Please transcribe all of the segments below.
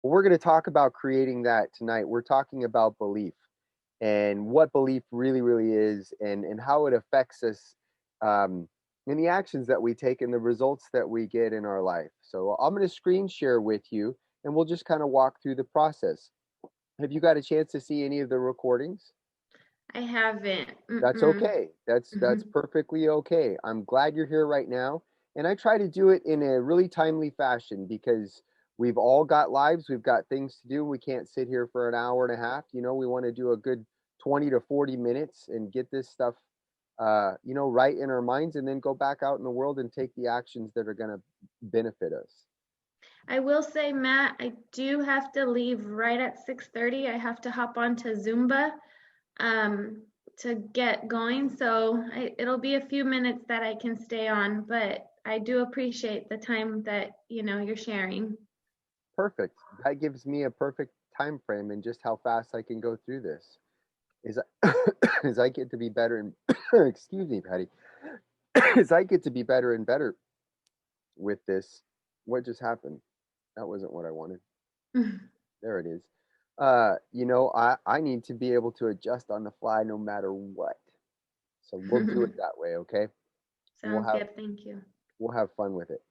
Well, we're going to talk about creating that tonight. We're talking about belief and what belief really, really is, and how it affects us um, in the actions that we take and the results that we get in our life. So I'm going to screen share with you, and we'll just kind of walk through the process. Have you got a chance to see any of the recordings? I haven't. That's Mm-mm. okay. That's perfectly okay. I'm glad you're here right now. And I try to do it in a really timely fashion because we've all got lives, we've got things to do. We can't sit here for an hour and a half. We want to do a good 20 to 40 minutes and get this stuff right in our minds and then go back out in the world and take the actions that are going to benefit us. I will say, Matt, I do have to leave right at 6:30. I have to hop on to Zumba um, to get going. So it'll be a few minutes that I can stay on, but I do appreciate the time that, you're sharing. Perfect. That gives me a perfect time frame and just how fast I can go through this. Is as I get to be better and excuse me, Patty, as I get to be better and better with this, what just happened? That wasn't what I wanted. There it is. I need to be able to adjust on the fly no matter what. So we'll do it that way, okay? And we'll Sounds have good. Thank you. we'll have fun with it.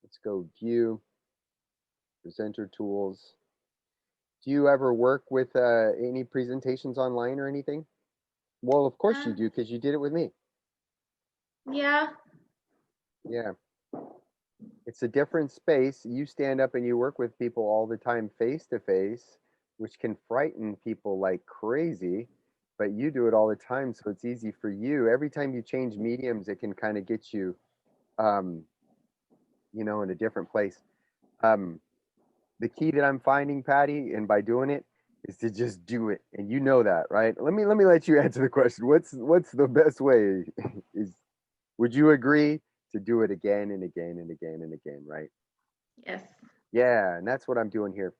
Let's go view, presenter tools. Do you ever work with any presentations online or anything? Well, of course you Uh, do because you did it with me. yeah. Yeah. It's a different space. You stand up and you work with people all the time face to face, which can frighten people like crazy, but you do it all the time, so it's easy for you. Every time you change mediums, it can kind of get you, um, in a different place. Um, the key that I'm finding, Patty, and by doing it, is to just do it, and you know that, right? Let me let you answer the question. What's the best way? Is would you agree to do it again and again and again and again, right? Yes. Yeah, and that's what I'm doing here.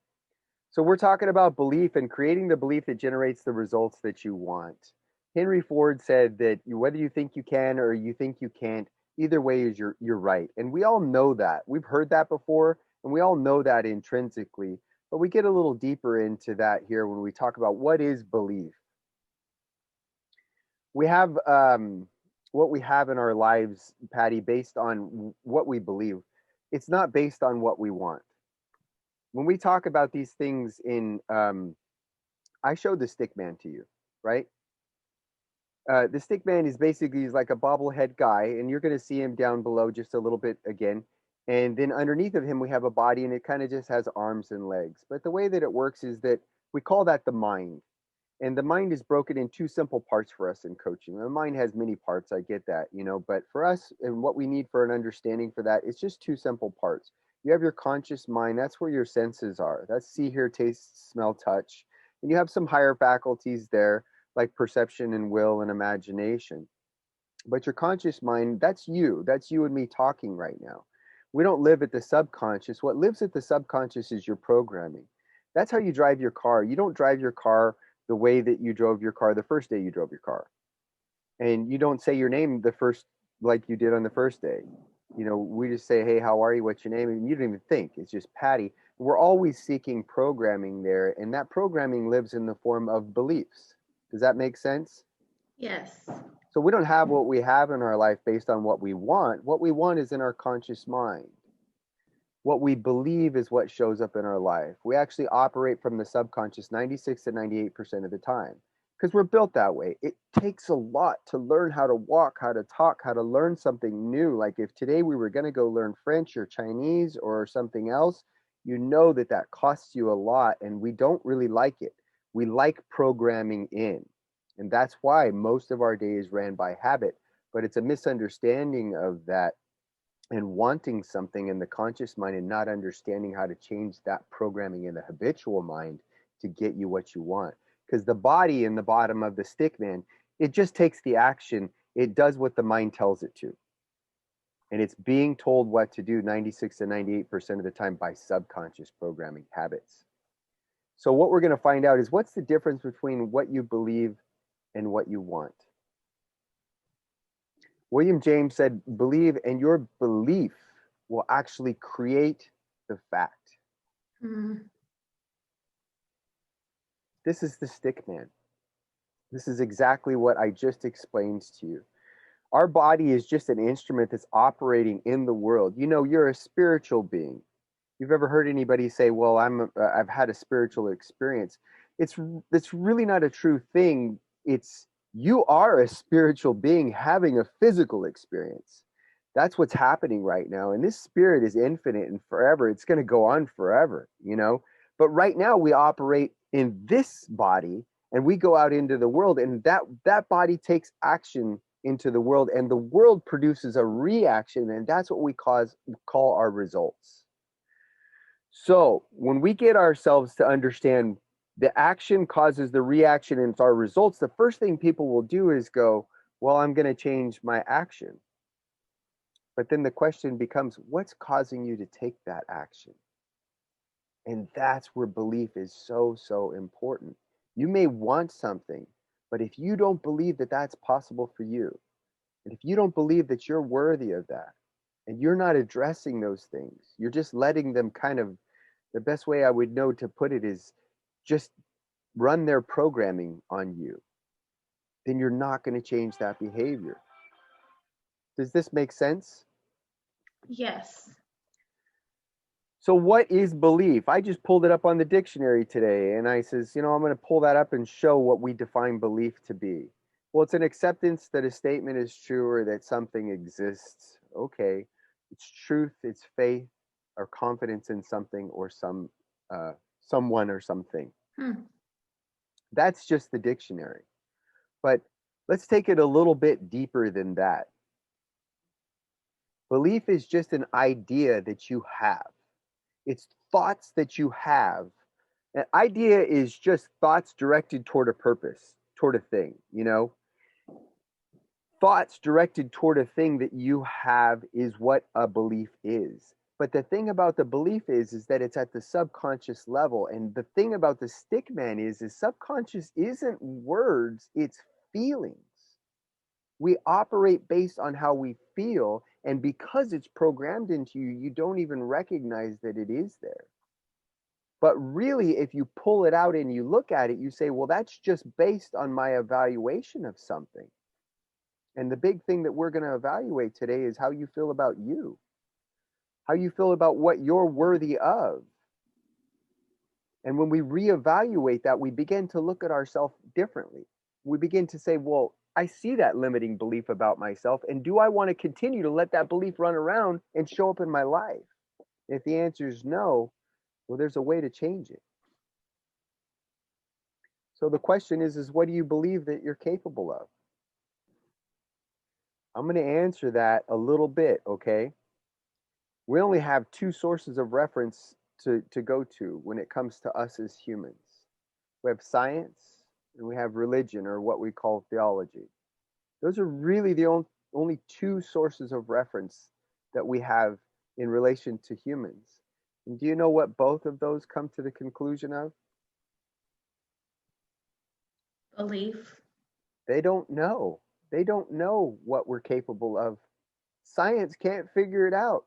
So we're talking about belief and creating the belief that generates the results that you want. Henry Ford said that whether you think you can or you think you can't, either way is you're right. And we all know that. We've heard that before, and we all know that intrinsically. But we get a little deeper into that here when we talk about what is belief. We have what we have in our lives, Patty, based on what we believe. It's not based on what we want. When we talk about these things in I showed the stick man to you, right? The stick man is basically he's like a bobblehead guy, and you're going to see him down below just a little bit again. And then underneath of him, we have a body, and it kind of just has arms and legs. But the way that it works is that we call that the mind. And the mind is broken in two simple parts for us in coaching. The mind has many parts, I get that, but for us and what we need for an understanding for that, it's just two simple parts. You have your conscious mind, that's where your senses are. That's see, hear, taste, smell, touch. And you have some higher faculties there, like perception and will and imagination. But your conscious mind, that's you. That's you and me talking right now. We don't live at the subconscious. What lives at the subconscious is your programming. That's how you drive your car. You don't drive your car the way that you drove your car the first day you drove your car. And you don't say your name the first like you did on the first day. We just say, "Hey, how are you? What's your name?" And you don't even think. It's just Patty. We're always seeking programming there, and that programming lives in the form of beliefs. Does that make sense? Yes. So we don't have what we have in our life based on what we want. What we want is in our conscious mind. What we believe is what shows up in our life. We actually operate from the subconscious 96 to 98% of the time because we're built that way. It takes a lot to learn how to walk, how to talk, how to learn something new. Like if today we were going to go learn French or Chinese or something else, you know that that costs you a lot and we don't really like it. We like programming in. And that's why most of our day is ran by habit. But it's a misunderstanding of that and wanting something in the conscious mind and not understanding how to change that programming in the habitual mind to get you what you want. Because the body in the bottom of the stick man, it just takes the action, it does what the mind tells it to. And it's being told what to do 96 to 98% of the time by subconscious programming habits. So, what we're going to find out is what's the difference between what you believe and what you want. William James said, believe, and your belief will actually create the fact. Mm. This is the stick man. This is exactly what I just explained to you. Our body is just an instrument that's operating in the world. You know, you're a spiritual being. You've ever heard anybody say, "Well, I've had a spiritual experience." It's it's really not a true thing. It's you are a spiritual being having a physical experience. That's what's happening right now. And this spirit is infinite and forever. It's going to go on forever, you know? But right now we operate in this body and we go out into the world, and that body takes action into the world, and the world produces a reaction, and that's what we call our results. So when we get ourselves to understand the action causes the reaction and it's our results, the first thing people will do is go, well, I'm going to change my action. But then the question becomes, what's causing you to take that action? And that's where belief is so, so important. You may want something, but if you don't believe that that's possible for you, and if you don't believe that you're worthy of that, and you're not addressing those things, you're just letting them kind of, the best way I would know to put it is just run their programming on you, then you're not going to change that behavior. Does this make sense? Yes. So what is belief? I just pulled it up on the dictionary today and I says, I'm going to pull that up and show what we define belief to be. Well, it's an acceptance that a statement is true or that something exists. Okay. It's truth, it's faith or confidence in something or someone or something. Hmm. That's just the dictionary. But let's take it a little bit deeper than that. Belief is just an idea that you have. It's thoughts that you have. An idea is just thoughts directed toward a purpose, toward a thing. Thoughts directed toward a thing that you have is what a belief is. But the thing about the belief is that it's at the subconscious level. And the thing about the stick man is subconscious isn't words, it's feelings. We operate based on how we feel. And because it's programmed into you, you don't even recognize that it is there. But really, if you pull it out and you look at it, you say, well, that's just based on my evaluation of something. And the big thing that we're going to evaluate today is how you feel about you, how you feel about what you're worthy of. And when we reevaluate that, we begin to look at ourselves differently. We begin to say, well, I see that limiting belief about myself. And do I want to continue to let that belief run around and show up in my life? If the answer is no, well, there's a way to change it. So the question is what do you believe that you're capable of? I'm going to answer that a little bit, okay? We only have two sources of reference to go to when it comes to us as humans. We have science and we have religion, or what we call theology. Those are really the only two sources of reference that we have in relation to humans. And do you know what both of those come to the conclusion of? Belief. They don't know. They don't know what we're capable of. Science can't figure it out.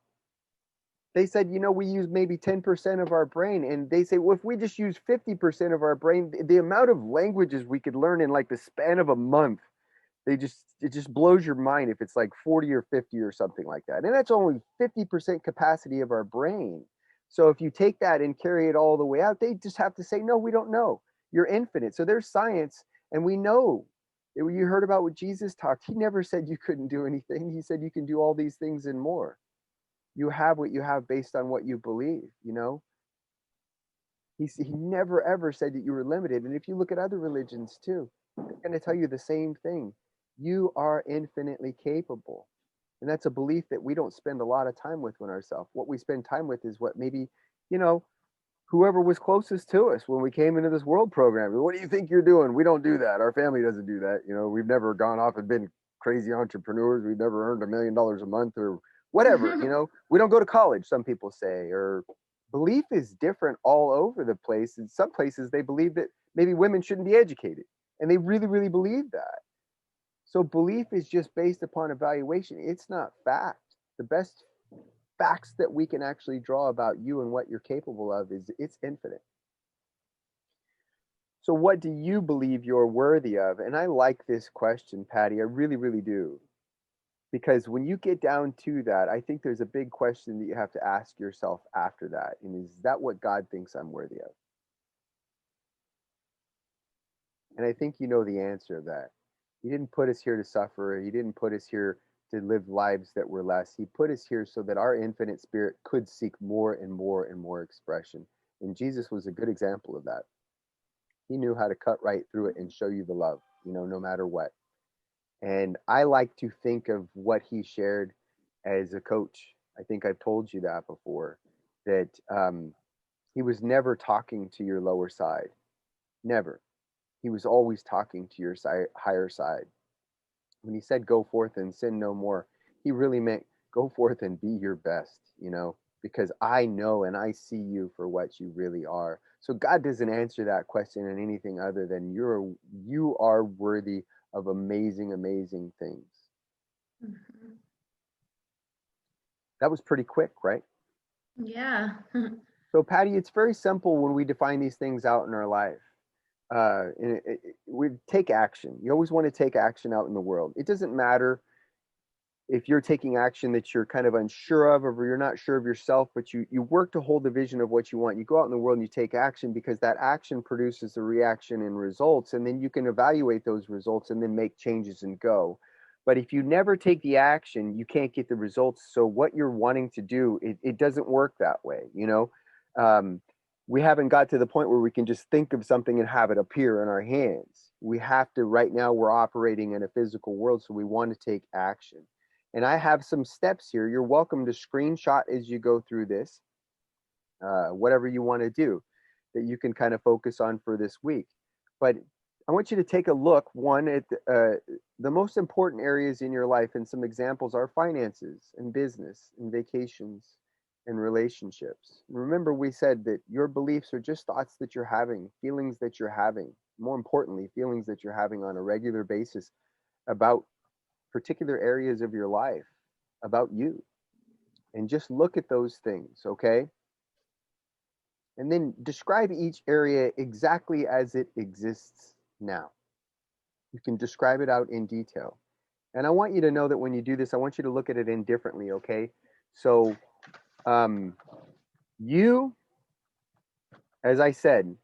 They said, we use maybe 10% of our brain. And they say, well, if we just use 50% of our brain, the amount of languages we could learn in like the span of a month, it just blows your mind if it's like 40 or 50 or something like that. And that's only 50% capacity of our brain. So if you take that and carry it all the way out, they just have to say, no, we don't know. You're infinite. So there's science, and we know. You heard about what Jesus talked. He never said you couldn't do anything. He said you can do all these things and more. You have what you have based on what you believe. He never ever said that you were limited. And if you look at other religions too, they're going to tell you the same thing. You are infinitely capable. And that's a belief that we don't spend a lot of time with ourselves. What we spend time with is what maybe, you know, whoever was closest to us when we came into this world program. What do you think you're doing? We don't do that. Our family doesn't do that. We've never gone off and been crazy entrepreneurs. We've never earned $1 million a month or whatever. We don't go to college, some people say, or belief is different all over the place. In some places, they believe that maybe women shouldn't be educated, and they really, really believe that. So belief is just based upon evaluation. It's not fact. The best facts that we can actually draw about you and what you're capable of is it's infinite. So what do you believe you're worthy of? And I like this question, Patty. I really, really do. Because when you get down to that, I think there's a big question that you have to ask yourself after that. And is that what God thinks I'm worthy of? And I think you know the answer of that. He didn't put us here to suffer. He didn't put us here to live lives that were less. He put us here so that our infinite spirit could seek more and more and more expression. And Jesus was a good example of that. He knew how to cut right through it and show you the love, no matter what. And I like to think of what he shared as a coach. I think I've told you that before, that he was never talking to your lower side. Never. He was always talking to your higher side. When he said, go forth and sin no more, he really meant go forth and be your best, because I know and I see you for what you really are. So God doesn't answer that question in anything other than you are worthy of amazing, amazing things. Mm-hmm. That was pretty quick, right? Yeah. So, Patty, it's very simple when we define these things out in our life. We take action. You always want to take action out in the world. It doesn't matter if you're taking action that you're kind of unsure of, or you're not sure of yourself, but you work to hold the vision of what you want. You go out in the world and you take action, because that action produces a reaction and results, and then you can evaluate those results and then make changes and go. But if you never take the action, you can't get the results. So what you're wanting to do, it doesn't work that way. um, we haven't got to the point where we can just think of something and have it appear in our hands. We have to, right now we're operating in a physical world, so we want to take action. And I have some steps here. You're welcome to screenshot as you go through this, whatever you want to do that you can kind of focus on for this week. But I want you to take a look, one, at the most important areas in your life. And some examples are finances and business and vacations and relationships. Remember, we said that your beliefs are just thoughts that you're having, feelings that you're having, more importantly, feelings that you're having on a regular basis about particular areas of your life, about you. And just look at those things, okay? And then describe each area exactly as it exists now. You can describe it out in detail. And I want you to know that when you do this, I want you to look at it indifferently, okay? So, um, you, as I said,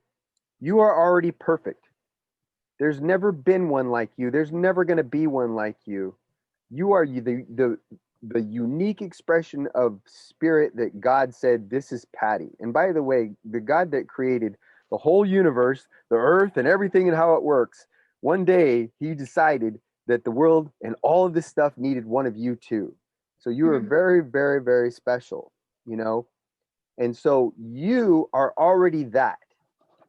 you are already perfect. There's never been one like you. There's never going to be one like you. You are the unique expression of spirit that God said, this is Patty. And by the way, the God that created the whole universe, the earth, and everything and how it works, one day he decided that the world and all of this stuff needed one of you too. So you are very, very, very special, you know? And so you are already that.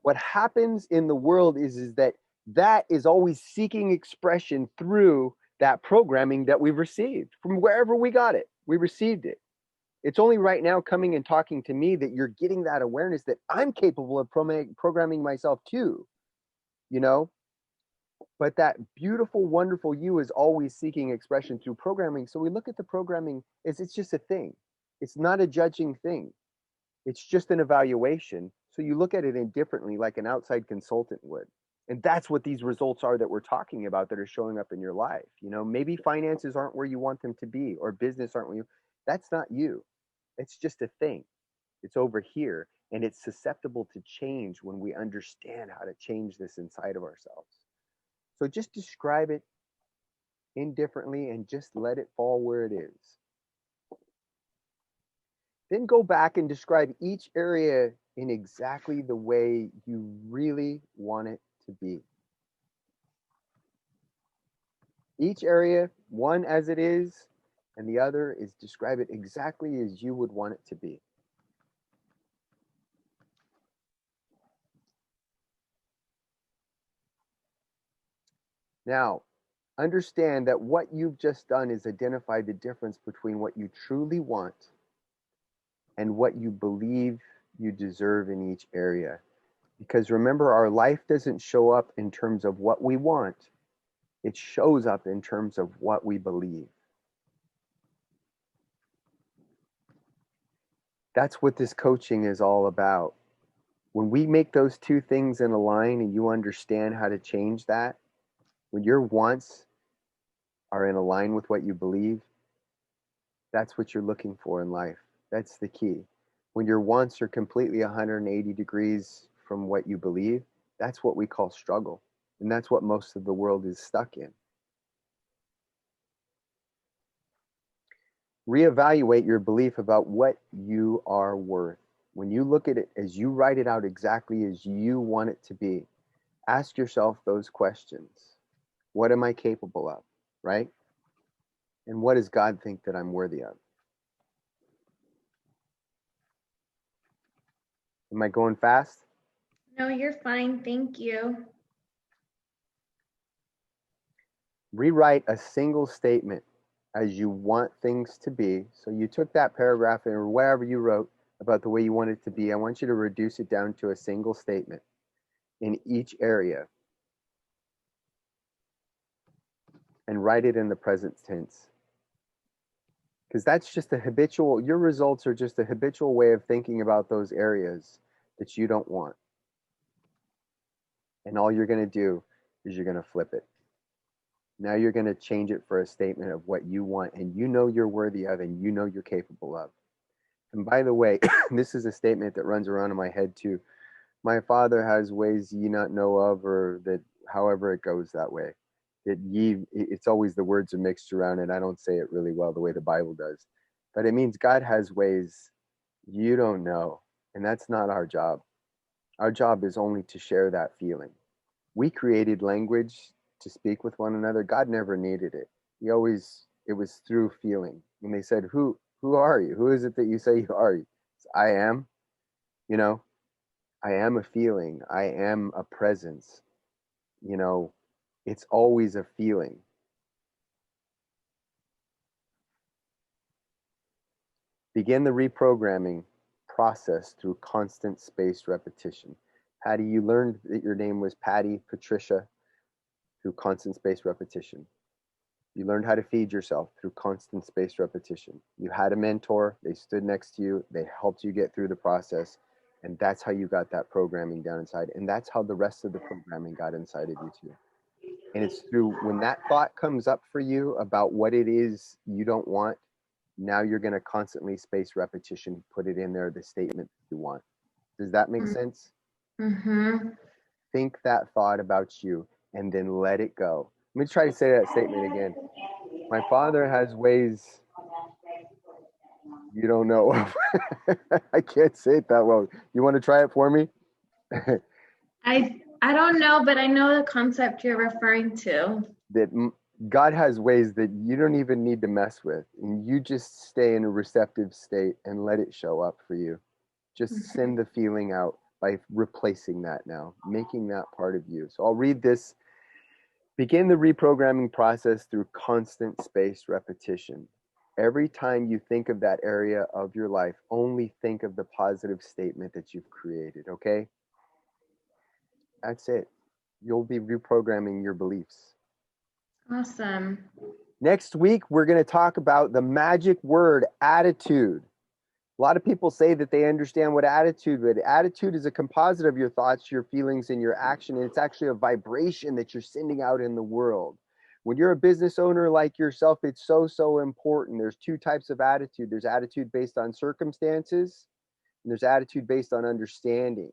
What happens in the world is that is always seeking expression through that programming that we've received from wherever we got it. We received it. It's only right now coming and talking to me that you're getting that awareness that I'm capable of programming myself too, you know? But that beautiful, wonderful you is always seeking expression through programming. So we look at the programming as it's just a thing. It's not a judging thing. It's just an evaluation. So you look at it indifferently, like an outside consultant would. And that's what these results are that we're talking about that are showing up in your life. Maybe finances aren't where you want them to be, or business aren't where you. That's not you. It's just a thing. It's over here, and it's susceptible to change when we understand how to change this inside of ourselves. So just describe it indifferently and just let it fall where it is. Then go back and describe each area in exactly the way you really want it to be. Each area, one as it is, and the other is describe it exactly as you would want it to be. Now, understand that what you've just done is identify the difference between what you truly want and what you believe you deserve in each area. Because remember, our life doesn't show up in terms of what we want, it shows up in terms of what we believe. That's what this coaching is all about. When we make those two things in a line and you understand how to change that, when your wants are in a line with what you believe, that's what you're looking for in life. That's the key. When your wants are completely 180 degrees from what you believe, that's what we call struggle. And that's what most of the world is stuck in. Reevaluate your belief about what you are worth. When you look at it as you write it out exactly as you want it to be, ask yourself those questions. What am I capable of? Right? And what does God think that I'm worthy of? Am I going fast? No, you're fine. Thank you. Rewrite a single statement as you want things to be. So you took that paragraph or whatever you wrote about the way you want it to be. I want you to reduce it down to a single statement in each area and write it in the present tense. Because that's just a habitual, your results are just a habitual way of thinking about those areas that you don't want. And all you're going to do is you're going to flip it. Now you're going to change it for a statement of what you want and you know you're worthy of and you know you're capable of. And by the way, this is a statement that runs around in my head too. My Father has ways ye not know of, or that however it goes that way. That ye, it's always the words are mixed around and I don't say it really well the way the Bible does. But it means God has ways you don't know. And that's not our job. Our job is only to share that feeling. We created language to speak with one another. God never needed it. He always, it was through feeling. When they said, who are you? Who is it that you say you are? I am, you know, I am a feeling. I am a presence. You know, it's always a feeling. Begin the reprogramming process through constant spaced repetition. Patty, you learned that your name was Patty Patricia through constant spaced repetition. You learned how to feed yourself through constant spaced repetition. You had a mentor, they stood next to you, they helped you get through the process, and that's how you got that programming down inside. And that's how the rest of the programming got inside of you too. And it's through when that thought comes up for you about what it is you don't want, now you're going to constantly space repetition, put it in there, the statement you want. Does that make sense? Mm-hmm. Think that thought about you and then let it go. Let me try to say that statement again. My Father has ways you don't know. I can't say it that well. You want to try it for me? I don't know, but I know the concept you're referring to. That God has ways that you don't even need to mess with, and you just stay in a receptive state and let it show up for you. Just send the feeling out by replacing that now, making that part of you. So I'll read this. Begin the reprogramming process through constant spaced repetition. Every time you think of that area of your life, only think of the positive statement that you've created, okay? That's it. You'll be reprogramming your beliefs. Awesome. Next week, we're going to talk about the magic word attitude. A lot of people say that they understand what attitude is. Attitude is a composite of your thoughts, your feelings, and your action. And it's actually a vibration that you're sending out in the world. When you're a business owner like yourself, it's so important. There's two types of attitude. There's attitude based on circumstances, and there's attitude based on understanding.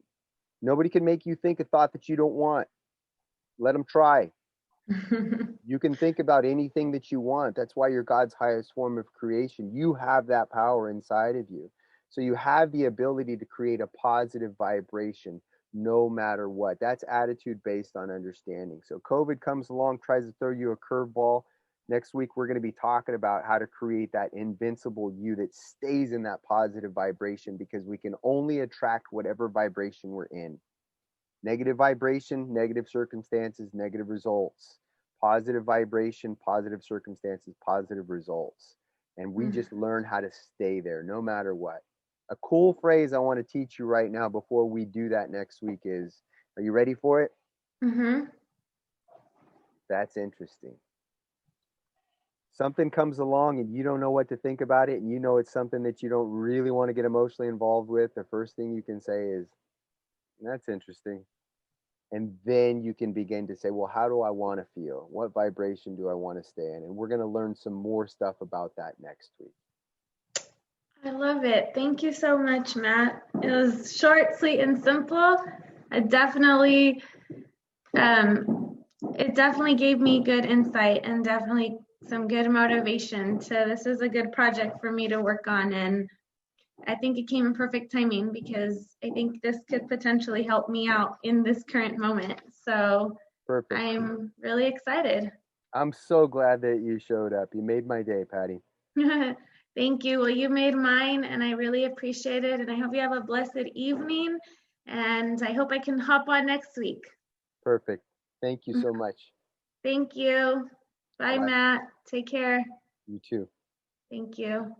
Nobody can make you think a thought that you don't want. Let them try. You can think about anything that you want. That's why you're God's highest form of creation. You have that power inside of you. So you have the ability to create a positive vibration no matter what. That's attitude based on understanding. So COVID comes along, tries to throw you a curveball. Next week, we're going to be talking about how to create that invincible you that stays in that positive vibration, because we can only attract whatever vibration we're in. Negative vibration, negative circumstances, negative results. Positive vibration, positive circumstances, positive results. And we just learn how to stay there no matter what. A cool phrase I want to teach you right now before we do that next week is, are you ready for it? Mm-hmm. That's interesting. Something comes along and you don't know what to think about it, and you know it's something that you don't really want to get emotionally involved with. The first thing you can say is, That's interesting. And then you can begin to say, well, how do I want to feel? What vibration do I want to stay in? And we're going to learn some more stuff about that next week. I love it. Thank you so much, Matt. It was short, sweet, and simple. I definitely, it definitely gave me good insight and definitely some good motivation to this is a good project for me to work on. And I think it came in perfect timing because I think this could potentially help me out in this current moment. So Perfect. I'm really excited. I'm so glad that you showed up. You made my day, Patty. Thank you. Well, you made mine, and I really appreciate it. And I hope you have a blessed evening. And I hope I can hop on next week. Perfect. Thank you so much. Thank you. Bye, Bye. Matt. Take care. You too. Thank you.